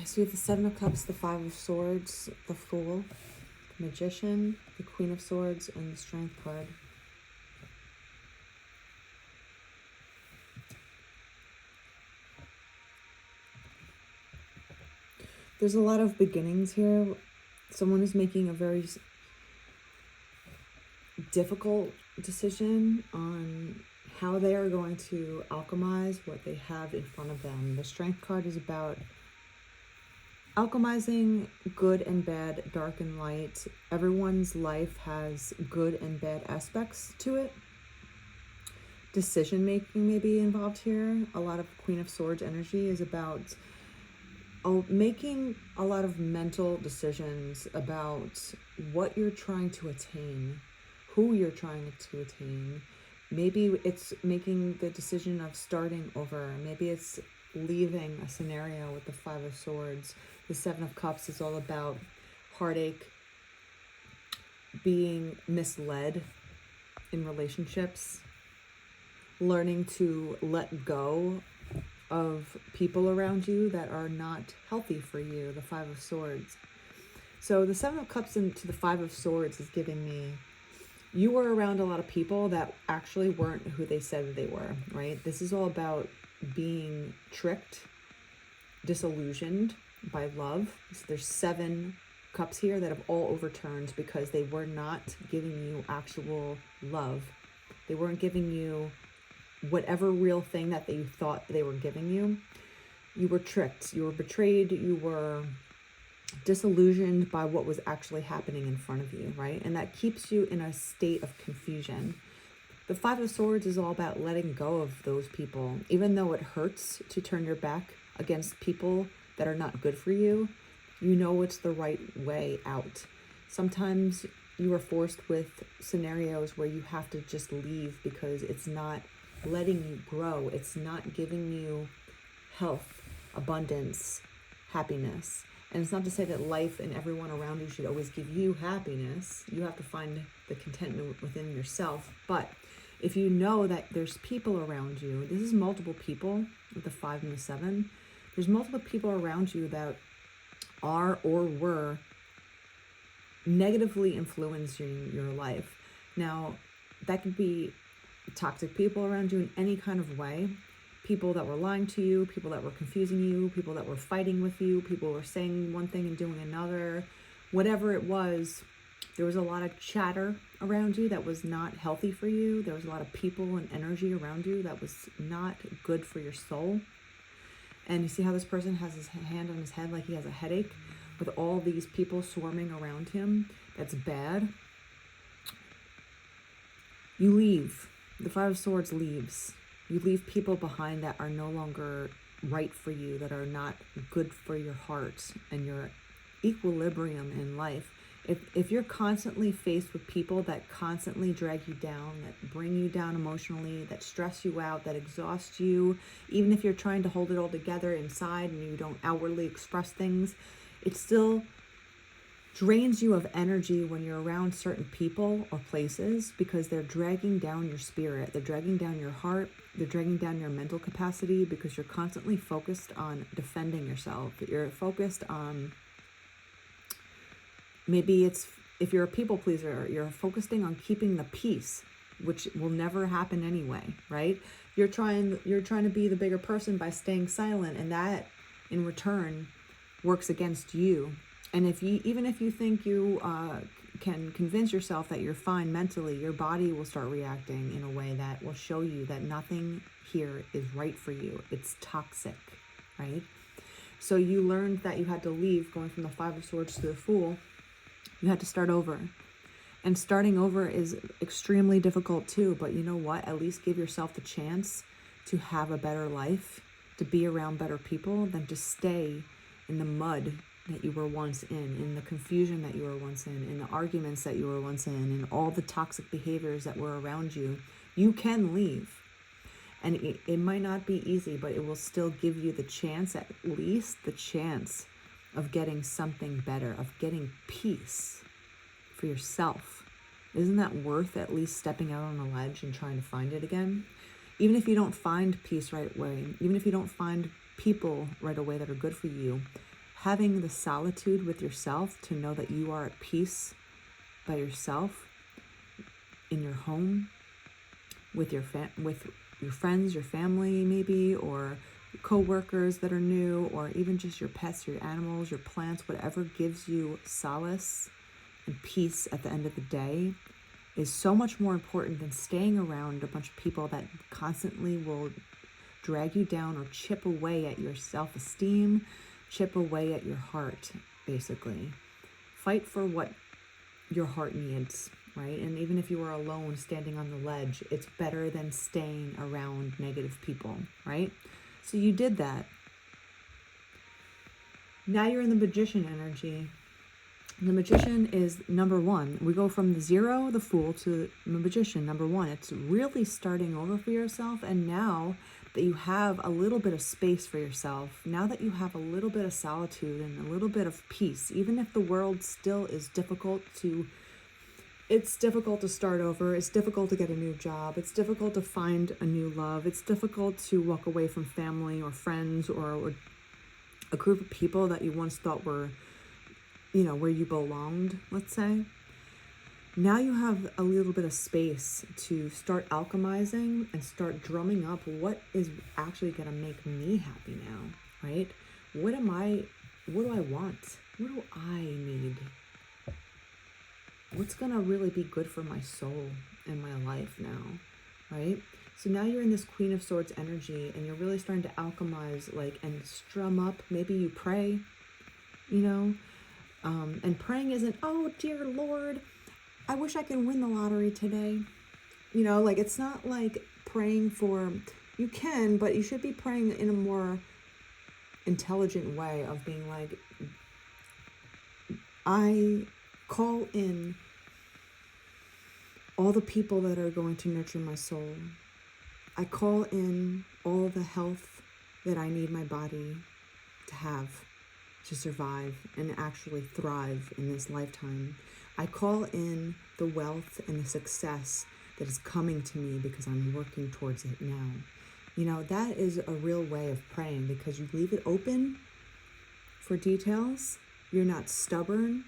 So we have the Seven of Cups, the Five of Swords, the Fool, the Magician, the Queen of Swords, and the Strength card. There's a lot of beginnings here. Someone is making a very difficult decision on how they are going to alchemize what they have in front of them. The Strength card is about alchemizing good and bad, dark and light. Everyone's life has good and bad aspects to it. Decision making may be involved here. A lot of Queen of Swords energy is about making a lot of mental decisions about what you're trying to attain, who you're trying to attain. Maybe it's making the decision of starting over. Maybe it's leaving a scenario with the Five of Swords. The Seven of Cups is all about heartache, being misled in relationships, learning to let go of people around you that are not healthy for you, the Five of Swords. So the Seven of Cups into the Five of Swords is giving me, you were around a lot of people that actually weren't who they said they were, right? This is all about being tricked, disillusioned by love. So there's 7 cups here that have all overturned because they were not giving you actual love. They weren't giving you whatever real thing that they thought they were giving you. You were tricked, you were betrayed, you were disillusioned by what was actually happening in front of you, right? And that keeps you in a state of confusion. The Five of Swords is all about letting go of those people. Even though it hurts to turn your back against people that are not good for you, you know it's the right way out. Sometimes you are forced with scenarios where you have to just leave because it's not letting you grow. It's not giving you health, abundance, happiness. And it's not to say that life and everyone around you should always give you happiness. You have to find the contentment within yourself. But if you know that there's people around you, this is multiple people with the 5 and the 7. There's multiple people around you that are or were negatively influencing your life. Now, that could be toxic people around you in any kind of way. People that were lying to you, people that were confusing you, people that were fighting with you, people who were saying one thing and doing another. Whatever it was, there was a lot of chatter around you that was not healthy for you. There was a lot of people and energy around you that was not good for your soul. And you see how this person has his hand on his head like he has a headache with all these people swarming around him. That's bad. You leave. The Five of Swords leaves. You leave people behind that are no longer right for you, that are not good for your heart and your equilibrium in life. If you're constantly faced with people that constantly drag you down, that bring you down emotionally, that stress you out, that exhaust you, even if you're trying to hold it all together inside and you don't outwardly express things, it still drains you of energy when you're around certain people or places because they're dragging down your spirit, they're dragging down your heart, they're dragging down your mental capacity because you're constantly focused on defending yourself. You're focused on, maybe it's, if you're a people pleaser, you're focusing on keeping the peace, which will never happen anyway, right? You're trying to be the bigger person by staying silent, and that in return works against you. And even if you think you can convince yourself that you're fine mentally, your body will start reacting in a way that will show you that nothing here is right for you. It's toxic, right? So you learned that you had to leave, going from the Five of Swords to the Fool. You had to start over. And starting over is extremely difficult too, but you know what? At least give yourself the chance to have a better life, to be around better people than to stay in the mud that you were once in the confusion that you were once in the arguments that you were once in all the toxic behaviors that were around you. You can leave. And it might not be easy, but it will still give you the chance, at least the chance of getting something better, of getting peace for yourself. Isn't that worth at least stepping out on a ledge and trying to find it again? Even if you don't find peace right away, even if you don't find people right away that are good for you, having the solitude with yourself to know that you are at peace by yourself in your home with your friends, your family maybe, or co-workers that are new, or even just your pets, your animals, your plants, whatever gives you solace and peace at the end of the day is so much more important than staying around a bunch of people that constantly will drag you down or chip away at your self-esteem, chip away at your heart, basically. Fight for what your heart needs, right? And even if you are alone standing on the ledge, it's better than staying around negative people, right? So you did that. Now you're in the magician energy. The magician is number one. We go from the zero, the fool, to the magician, number one. It's really starting over for yourself. And now that you have a little bit of space for yourself, now that you have a little bit of solitude and a little bit of peace, even if the world still is difficult to, it's difficult to start over, it's difficult to get a new job, it's difficult to find a new love, it's difficult to walk away from family or friends or a group of people that you once thought were, where you belonged, let's say. Now you have a little bit of space to start alchemizing and start drumming up what is actually going to make me happy now, right? What do I want? What do I need? What's going to really be good for my soul and my life now, right? So now you're in this Queen of Swords energy and you're really starting to alchemize, and strum up. Maybe you pray, and praying isn't, oh, dear Lord, I wish I could win the lottery today. It's not like praying for, you can, but you should be praying in a more intelligent way of being like, I call in all the people that are going to nurture my soul. I call in all the health that I need my body to have to survive and actually thrive in this lifetime. I call in the wealth and the success that is coming to me because I'm working towards it now. That is a real way of praying because you leave it open for details. You're not stubborn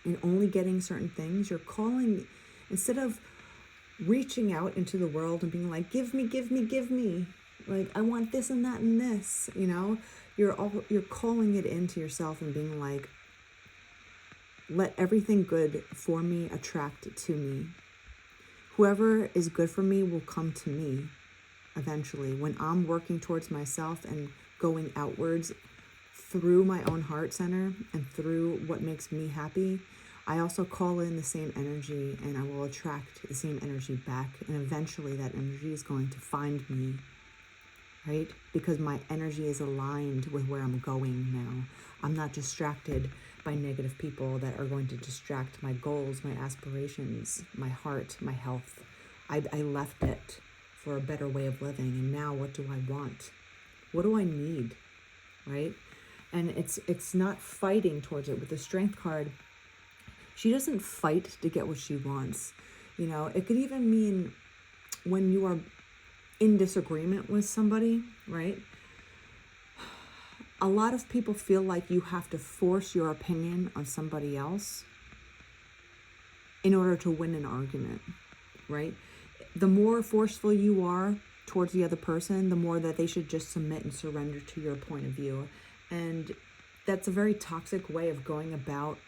in only getting certain things. You're calling, instead of reaching out into the world and being like, give me, give me, give me. Like, I want this and that and this, You're calling it into yourself and being like, let everything good for me attract to me. Whoever is good for me will come to me eventually. When I'm working towards myself and going outwards through my own heart center and through what makes me happy, I also call in the same energy and I will attract the same energy back. And eventually that energy is going to find me, right? Because my energy is aligned with where I'm going now. I'm not distracted by negative people that are going to distract my goals, my aspirations, my heart, my health. I left it for a better way of living. And now what do I want? What do I need, right? And it's not fighting towards it. With the Strength card, she doesn't fight to get what she wants. It could even mean when you are in disagreement with somebody, right? A lot of people feel like you have to force your opinion on somebody else in order to win an argument, right? The more forceful you are towards the other person, the more that they should just submit and surrender to your point of view. And that's a very toxic way of going about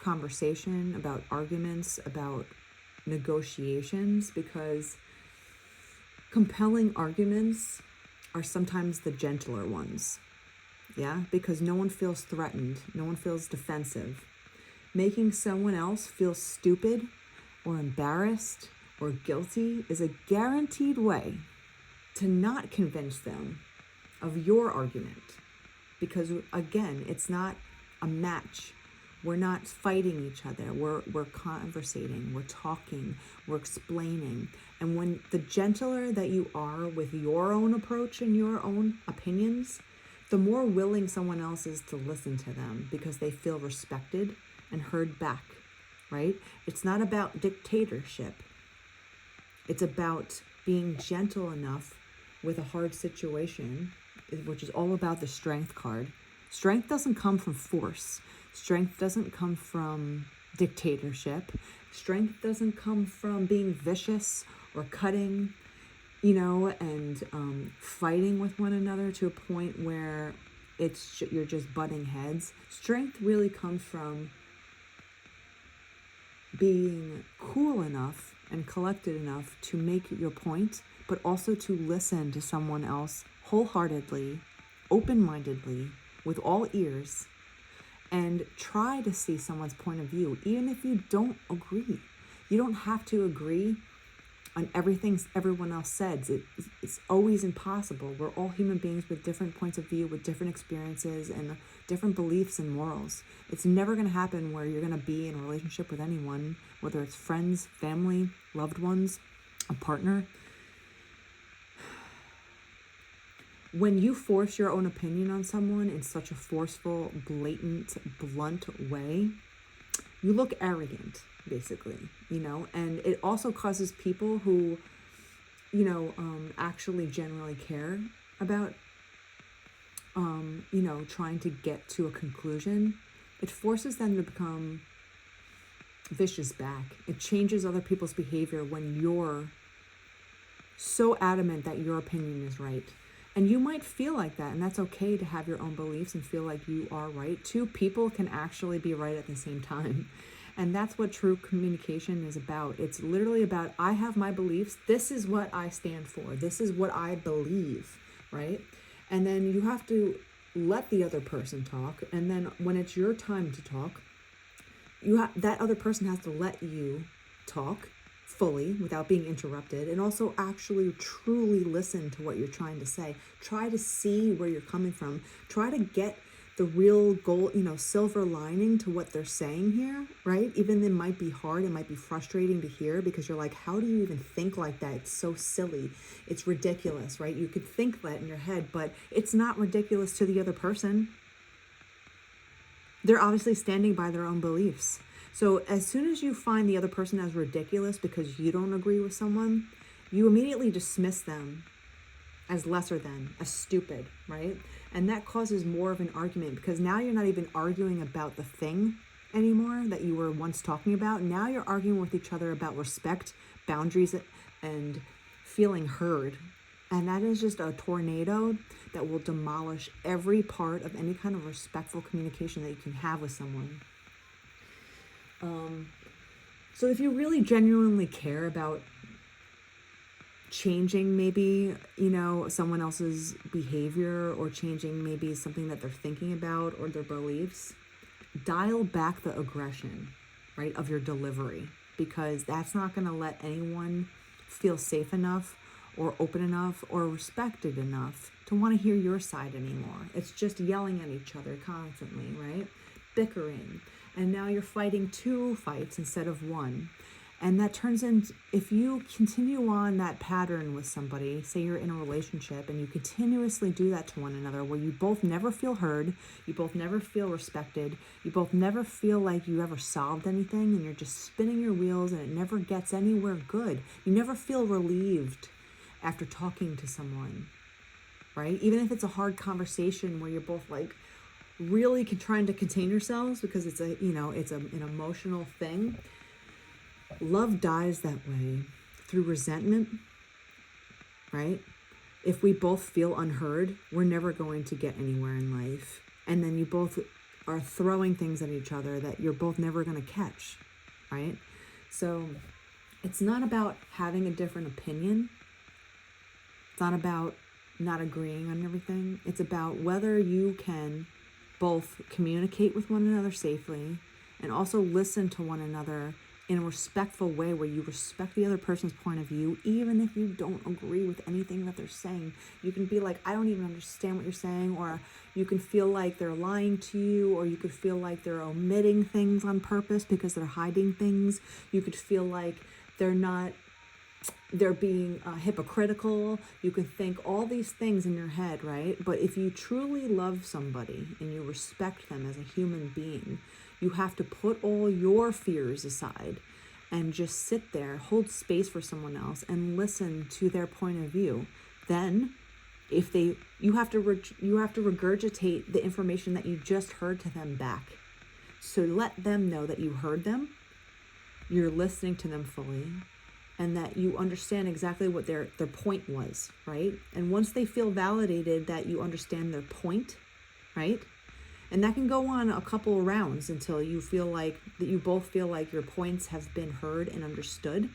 conversation, about arguments, about negotiations, because compelling arguments are sometimes the gentler ones. Yeah, because no one feels threatened. No one feels defensive. Making someone else feel stupid or embarrassed or guilty is a guaranteed way to not convince them of your argument. Because again, it's not a match. We're not fighting each other. We're conversating, we're talking, we're explaining. And when the gentler that you are with your own approach and your own opinions, the more willing someone else is to listen to them because they feel respected and heard back, right? It's not about dictatorship. It's about being gentle enough with a hard situation, which is all about the Strength card, Strength doesn't come from force. Strength doesn't come from dictatorship. Strength doesn't come from being vicious or cutting, and fighting with one another to a point where you're just butting heads. Strength really comes from being cool enough and collected enough to make your point, but also to listen to someone else wholeheartedly, open-mindedly, with all ears, and try to see someone's point of view, even if you don't agree. You don't have to agree on everything everyone else says. It's always impossible. We're all human beings with different points of view, with different experiences and different beliefs and morals. It's never going to happen where you're going to be in a relationship with anyone, whether it's friends, family, loved ones, a partner. When you force your own opinion on someone in such a forceful, blatant, blunt way, you look arrogant, basically, and it also causes people who, actually generally care about, trying to get to a conclusion. It forces them to become vicious back. It changes other people's behavior when you're so adamant that your opinion is right. And you might feel like that, and that's okay to have your own beliefs and feel like you are right. Two people can actually be right at the same time. And that's what true communication is about. It's literally about, I have my beliefs. This is what I stand for. This is what I believe, right? And then you have to let the other person talk. And then when it's your time to talk, that other person has to let you talk fully without being interrupted, and also actually truly listen to what you're trying to say. Try to see where you're coming from. Try to get the real goal, silver lining to what they're saying here, right? Even it might be hard, it might be frustrating to hear, because you're like, how do you even think like that? It's so silly. It's ridiculous, right? You could think that in your head, but it's not ridiculous to the other person. They're obviously standing by their own beliefs. So as soon as you find the other person as ridiculous because you don't agree with someone, you immediately dismiss them as lesser than, as stupid, right? And that causes more of an argument, because now you're not even arguing about the thing anymore that you were once talking about. Now you're arguing with each other about respect, boundaries, and feeling heard. And that is just a tornado that will demolish every part of any kind of respectful communication that you can have with someone. So if you really genuinely care about changing maybe, someone else's behavior, or changing maybe something that they're thinking about or their beliefs, dial back the aggression, right, of your delivery, because that's not going to let anyone feel safe enough or open enough or respected enough to want to hear your side anymore. It's just yelling at each other constantly, right? Bickering. And now you're fighting two fights instead of one. And that turns into, if you continue on that pattern with somebody, say you're in a relationship and you continuously do that to one another, where you both never feel heard, you both never feel respected, you both never feel like you ever solved anything, and you're just spinning your wheels and it never gets anywhere good. You never feel relieved after talking to someone, right? Even if it's a hard conversation where you're both like really trying to contain yourselves because it's an emotional thing. Love dies that way, through resentment, right? If we both feel unheard, we're never going to get anywhere in life. And then you both are throwing things at each other that you're both never going to catch, right? So it's not about having a different opinion. It's not about not agreeing on everything. It's about whether you can both communicate with one another safely and also listen to one another in a respectful way, where you respect the other person's point of view, even if you don't agree with anything that they're saying. You can be like, I don't even understand what you're saying, or you can feel like they're lying to you, or you could feel like they're omitting things on purpose because they're hiding things. You could feel like they're being hypocritical. You can think all these things in your head, right? But if you truly love somebody and you respect them as a human being, you have to put all your fears aside and just sit there, hold space for someone else, and listen to their point of view. Then You have to regurgitate the information that you just heard to them back. So let them know that you heard them, you're listening to them fully, and that you understand exactly what their point was, right? And once they feel validated that you understand their point, right? And that can go on a couple of rounds until you feel like that you both feel like your points have been heard and understood.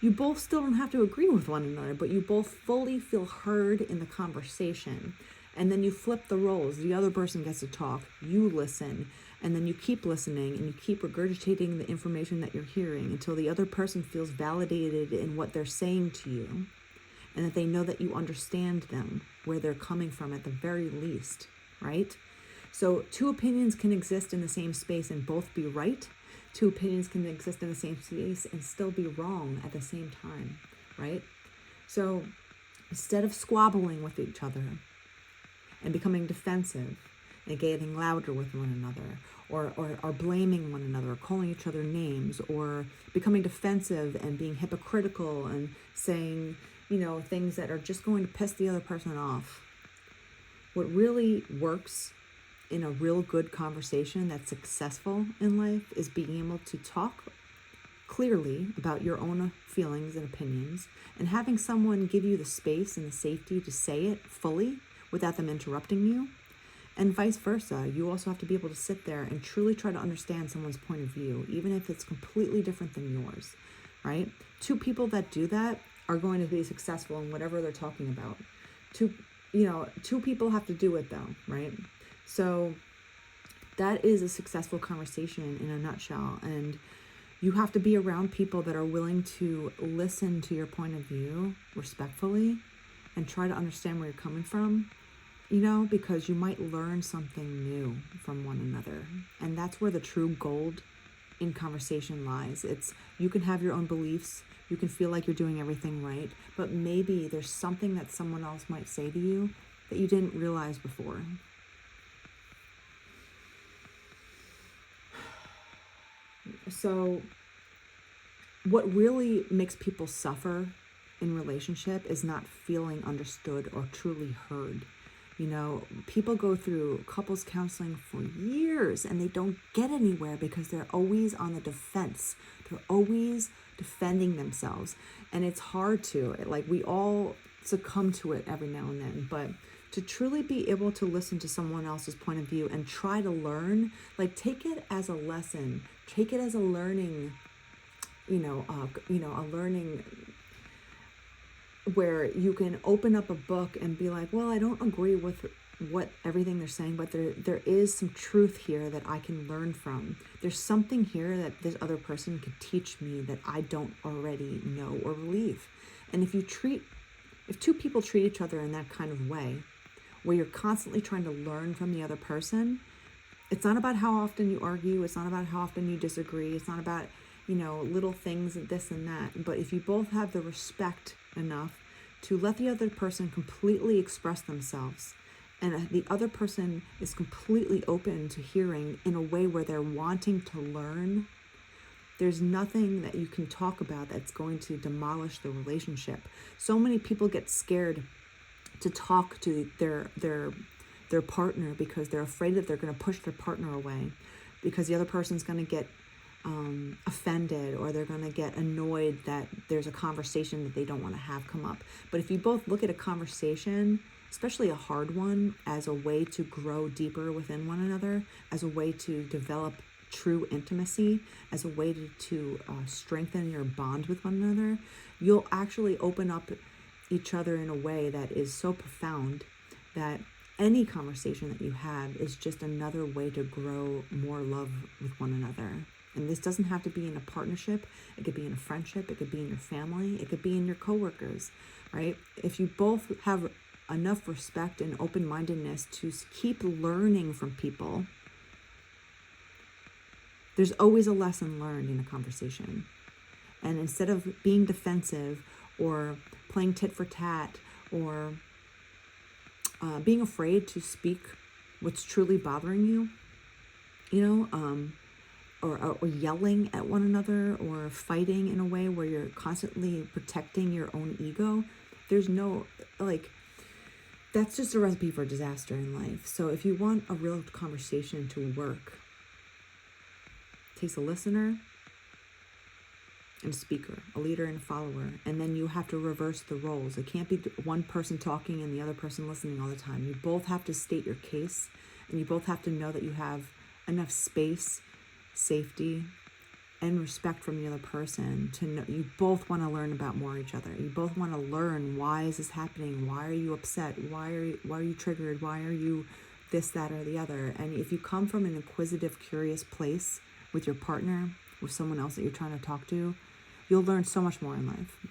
You both still don't have to agree with one another, but you both fully feel heard in the conversation. And then you flip the roles. The other person gets to talk, you listen, and then you keep listening and you keep regurgitating the information that you're hearing until the other person feels validated in what they're saying to you, and that they know that you understand them, where they're coming from at the very least, right? So 2 opinions can exist in the same space and both be right. 2 opinions can exist in the same space and still be wrong at the same time, right? So instead of squabbling with each other and becoming defensive and getting louder with one another, or blaming one another, or calling each other names, or becoming defensive and being hypocritical and saying, things that are just going to piss the other person off. What really works in a real good conversation that's successful in life is being able to talk clearly about your own feelings and opinions, and having someone give you the space and the safety to say it fully without them interrupting you. And vice versa, you also have to be able to sit there and truly try to understand someone's point of view, even if it's completely different than yours, right? 2 people that do that are going to be successful in whatever they're talking about. 2 people have to do it though, right? So that is a successful conversation in a nutshell. And you have to be around people that are willing to listen to your point of view respectfully and try to understand where you're coming from, because you might learn something new from one another. And that's where the true gold in conversation lies. You can have your own beliefs, you can feel like you're doing everything right, but maybe there's something that someone else might say to you that you didn't realize before. So what really makes people suffer in relationship is not feeling understood or truly heard. People go through couples counseling for years and they don't get anywhere because they're always on the defense. They're always defending themselves. And it's hard to, we all succumb to it every now and then. But to truly be able to listen to someone else's point of view and try to learn, take it as a lesson, take it as a learning, a learning where you can open up a book and be like, well, I don't agree with what everything they're saying, but there is some truth here that I can learn from. There's something here that this other person could teach me that I don't already know or believe. And if 2 people treat each other in that kind of way, where you're constantly trying to learn from the other person, it's not about how often you argue, it's not about how often you disagree, it's not about, little things and this and that. But if you both have the respect enough to let the other person completely express themselves, and the other person is completely open to hearing in a way where they're wanting to learn, there's nothing that you can talk about that's going to demolish the relationship. So many people get scared to talk to their partner because they're afraid that they're going to push their partner away, because the other person's going to get offended, or they're going to get annoyed that there's a conversation that they don't want to have come up. But if you both look at a conversation, especially a hard one, as a way to grow deeper within one another, as a way to develop true intimacy, as a way to strengthen your bond with one another, you'll actually open up each other in a way that is so profound that any conversation that you have is just another way to grow more love with one another. And this doesn't have to be in a partnership. It could be in a friendship. It could be in your family. It could be in your coworkers, right? If you both have enough respect and open-mindedness to keep learning from people, there's always a lesson learned in a conversation. And instead of being defensive or playing tit for tat or being afraid to speak what's truly bothering you, or yelling at one another, or fighting in a way where you're constantly protecting your own ego, there's no, that's just a recipe for disaster in life. So if you want a real conversation to work, it takes a listener and a speaker, a leader and a follower, and then you have to reverse the roles. It can't be one person talking and the other person listening all the time. You both have to state your case, and you both have to know that you have enough space, safety, and respect from the other person to know. You both want to learn about more each other. You both want to learn, why is this happening? Why are you upset? Why are you triggered? Why are you this, that, or the other? And if you come from an inquisitive, curious place with your partner, with someone else that you're trying to talk to, you'll learn so much more in life.